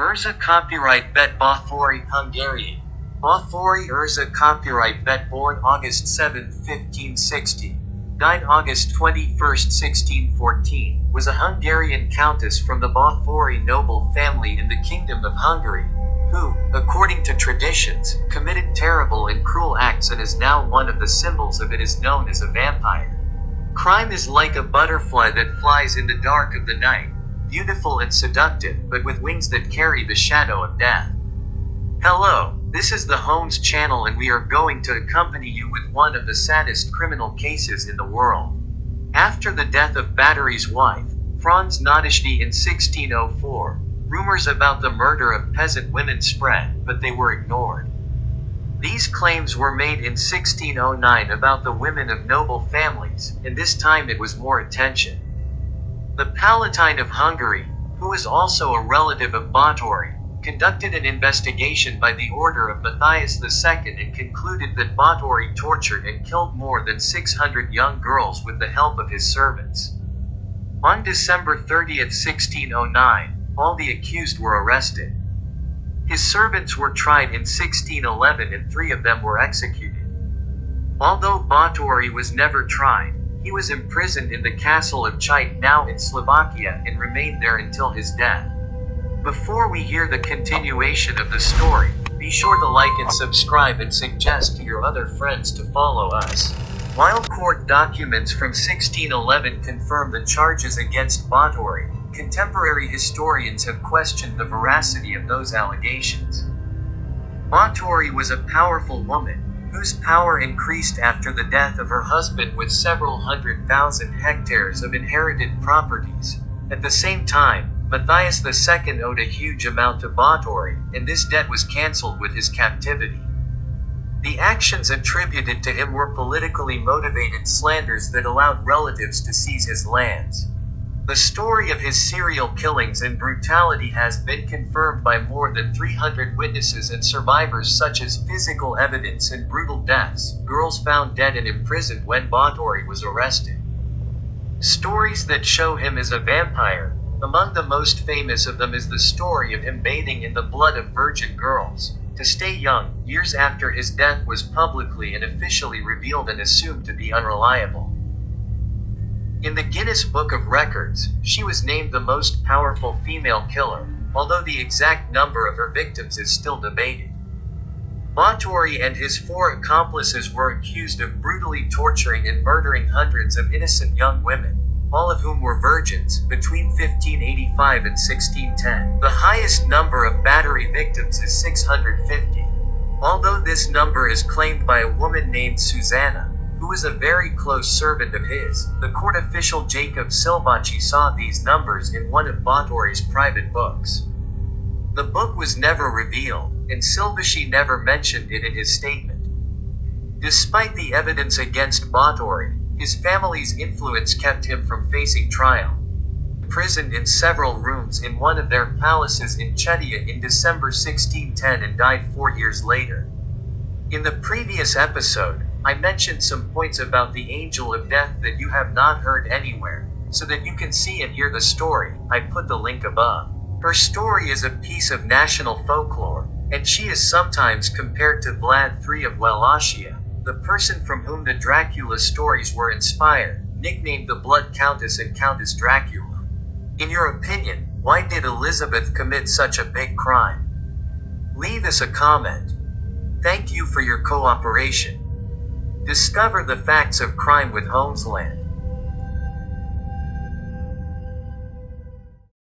Urza copyright bet Bathory, Hungarian. Bathory Urza copyright bet born August 7, 1560. Died August 21, 1614, was a Hungarian countess from the Bathory noble family in the Kingdom of Hungary, who, according to traditions, committed terrible and cruel acts and is now one of the symbols of it is known as a vampire. Crime is like a butterfly that flies in the dark of the night, beautiful and seductive, but with wings that carry the shadow of death. Hello, this is the Holmes channel and we are going to accompany you with one of the saddest criminal cases in the world. After the death of Bathory's wife, Franz Nadezhdy in 1604, rumors about the murder of peasant women spread, but they were ignored. These claims were made in 1609 about the women of noble families, and this time it was more attention. The Palatine of Hungary, who was also a relative of Bathory, conducted an investigation by the order of Matthias II and concluded that Bathory tortured and killed more than 600 young girls with the help of his servants. On December 30, 1609, all the accused were arrested. His servants were tried in 1611 and 3 of them were executed. Although Bathory was never tried, he was imprisoned in the castle of Chit, now in Slovakia, and remained there until his death. Before we hear the continuation of the story, be sure to like and subscribe and suggest to your other friends to follow us. While court documents from 1611 confirm the charges against Bathory, contemporary historians have questioned the veracity of those allegations. Bathory was a powerful woman, whose power increased after the death of her husband with several 100,000 hectares of inherited properties. At the same time, Matthias II owed a huge amount to Bathory, and this debt was cancelled with his captivity. The actions attributed to him were politically motivated slanders that allowed relatives to seize his lands. The story of his serial killings and brutality has been confirmed by more than 300 witnesses and survivors, such as physical evidence and brutal deaths, girls found dead and imprisoned when Bathory was arrested. Stories that show him as a vampire. Among the most famous of them is the story of him bathing in the blood of virgin girls, to stay young, years after his death was publicly and officially revealed and assumed to be unreliable. In the Guinness Book of Records, she was named the most powerful female killer, although the exact number of her victims is still debated. Bathory and his 4 accomplices were accused of brutally torturing and murdering hundreds of innocent young women, all of whom were virgins, between 1585 and 1610. The highest number of Bathory victims is 650. Although this number is claimed by a woman named Susanna, who was a very close servant of his, the court official Jacob Silvachi saw these numbers in one of Bathory's private books. The book was never revealed, and Silvachi never mentioned it in his statement. Despite the evidence against Bathory, his family's influence kept him from facing trial. Imprisoned in several rooms in one of their palaces in Chechnya in December 1610 and died 4 years later. In the previous episode, I mentioned some points about the Angel of Death that you have not heard anywhere, so that you can see and hear the story. I put the link above. Her story is a piece of national folklore, and she is sometimes compared to Vlad III of Wallachia, the person from whom the Dracula stories were inspired, nicknamed the Blood Countess and Countess Dracula. In your opinion, why did Elizabeth commit such a big crime? Leave us a comment. Thank you for your cooperation. Discover the facts of crime with Holmesland.